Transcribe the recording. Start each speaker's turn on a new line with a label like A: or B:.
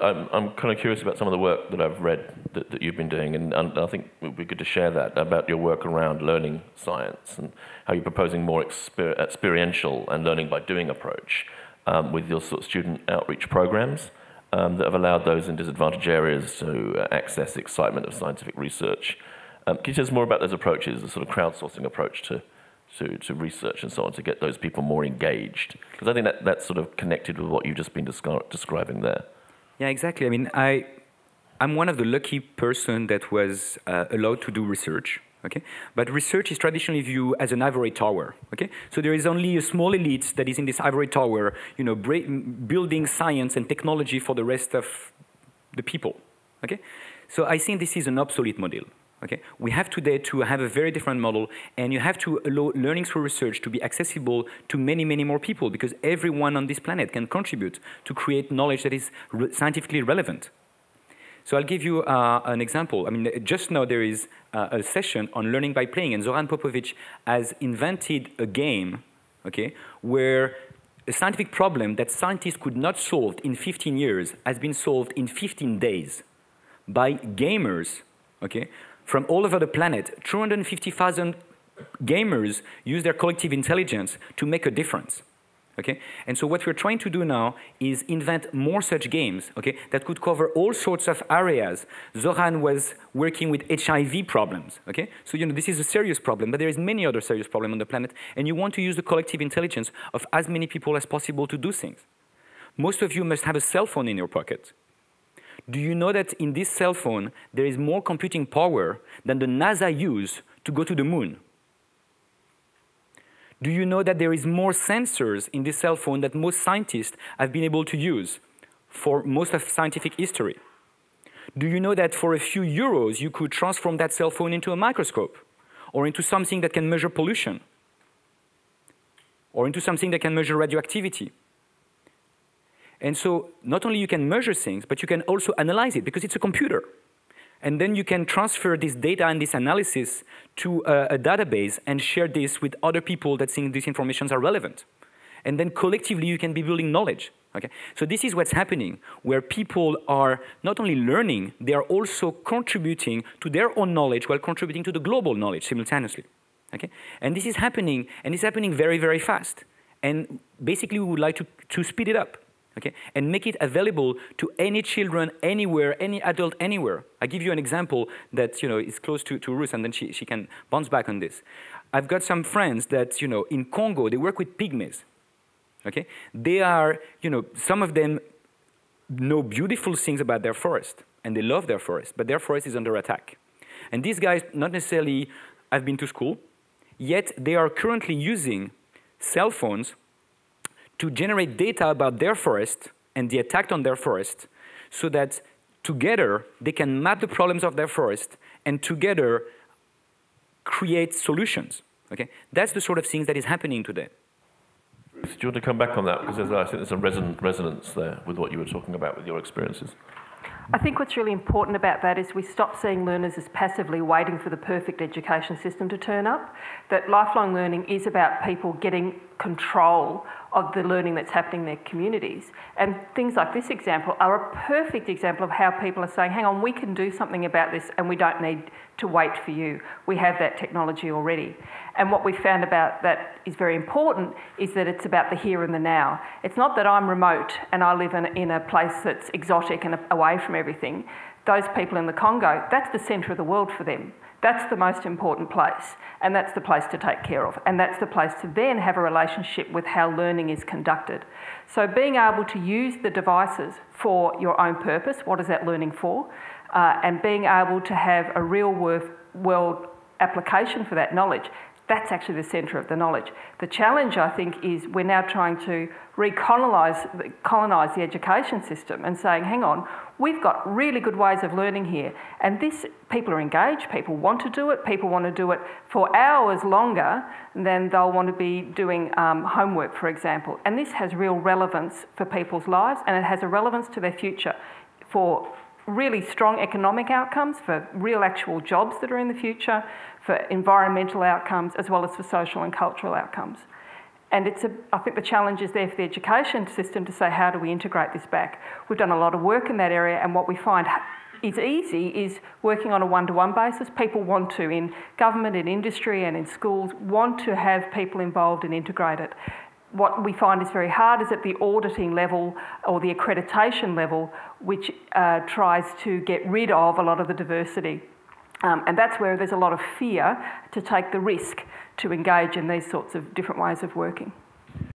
A: I'm kind of curious about some of the work that I've read that you've been doing, and I think it would be good to share that, about your work around learning science and how you're proposing more experiential and learning by doing approach with your sort of student outreach programs that have allowed those in disadvantaged areas to access the excitement of scientific research. Can you tell us more about those approaches, the sort of crowdsourcing approach to research and so on, to get those people more engaged? Because I think that's sort of connected with what you've just been describing there.
B: Yeah, exactly. I mean, I'm one of the lucky person that was allowed to do research. Okay, but research is traditionally viewed as an ivory tower. Okay, so there is only a small elite that is in this ivory tower, you know, building science and technology for the rest of the people. Okay, so I think this is an obsolete model. Okay, we have today to have a very different model, and you have to allow learning through research to be accessible to many, many more people, because everyone on this planet can contribute to create knowledge that is scientifically relevant. So I'll give you an example. I mean, just now there is a session on learning by playing, and Zoran Popovic has invented a game, okay, where a scientific problem that scientists could not solve in 15 years has been solved in 15 days by gamers, okay, from all over the planet. 250,000 gamers use their collective intelligence to make a difference. Okay? And so what we're trying to do now is invent more such games, okay, that could cover all sorts of areas. Zoran was working with HIV problems. Okay? So you know, this is a serious problem, but there is many other serious problems on the planet, and you want to use the collective intelligence of as many people as possible to do things. Most of you must have a cell phone in your pocket. Do you know that in this cell phone, there is more computing power than the NASA used to go to the moon? Do you know that there is more sensors in this cell phone that most scientists have been able to use for most of scientific history? Do you know that for a few euros, you could transform that cell phone into a microscope, or into something that can measure pollution, or into something that can measure radioactivity? And so not only you can measure things, but you can also analyze it, because it's a computer. And then you can transfer this data and this analysis to a database and share this with other people that think these informations are relevant. And then collectively you can be building knowledge. Okay? So this is what's happening, where people are not only learning, they are also contributing to their own knowledge while contributing to the global knowledge simultaneously. Okay? And this is happening, and it's happening very, very fast. And basically we would like to speed it up. Okay? And make it available to any children, anywhere, any adult, anywhere. I give you an example that, you know, is close to Ruth, and then she can bounce back on this. I've got some friends that, you know, in Congo, they work with pygmies. Okay? They are, you know, some of them know beautiful things about their forest, and they love their forest, but their forest is under attack. And these guys not necessarily have been to school, yet they are currently using cell phones to generate data about their forest and the attack on their forest, so that together they can map the problems of their forest and together create solutions. Okay? That's the sort of things that is happening today.
A: Do you want to come back on that? Because I think there's a resonance there with what you were talking about with your experiences.
C: I think what's really important about that is we stop seeing learners as passively waiting for the perfect education system to turn up. That lifelong learning is about people getting control of the learning that's happening in their communities. And things like this example are a perfect example of how people are saying, hang on, we can do something about this and we don't need to wait for you. We have that technology already. And what we found about that is very important is that it's about the here and the now. It's not that I'm remote and I live in a place that's exotic and away from everything. Those people in the Congo, that's the centre of the world for them. That's the most important place, and that's the place to take care of, and that's the place to then have a relationship with how learning is conducted. So being able to use the devices for your own purpose, what is that learning for, and being able to have a real world application for that knowledge, that's actually the centre of the knowledge. The challenge, I think, is we're now trying to colonise the education system and saying, hang on, we've got really good ways of learning here, and people are engaged, people want to do it, people want to do it for hours longer than they'll want to be doing homework, for example. And this has real relevance for people's lives, and it has a relevance to their future for really strong economic outcomes, for real actual jobs that are in the future, for environmental outcomes, as well as for social and cultural outcomes. And I think the challenge is there for the education system to say, how do we integrate this back? We've done a lot of work in that area, and what we find is easy is working on a one-to-one basis. People want to, in government, in industry and in schools, want to have people involved and integrate it. What we find is very hard is at the auditing level or the accreditation level, which tries to get rid of a lot of the diversity. And that's where there's a lot of fear to take the risk to engage in these sorts of different ways of working.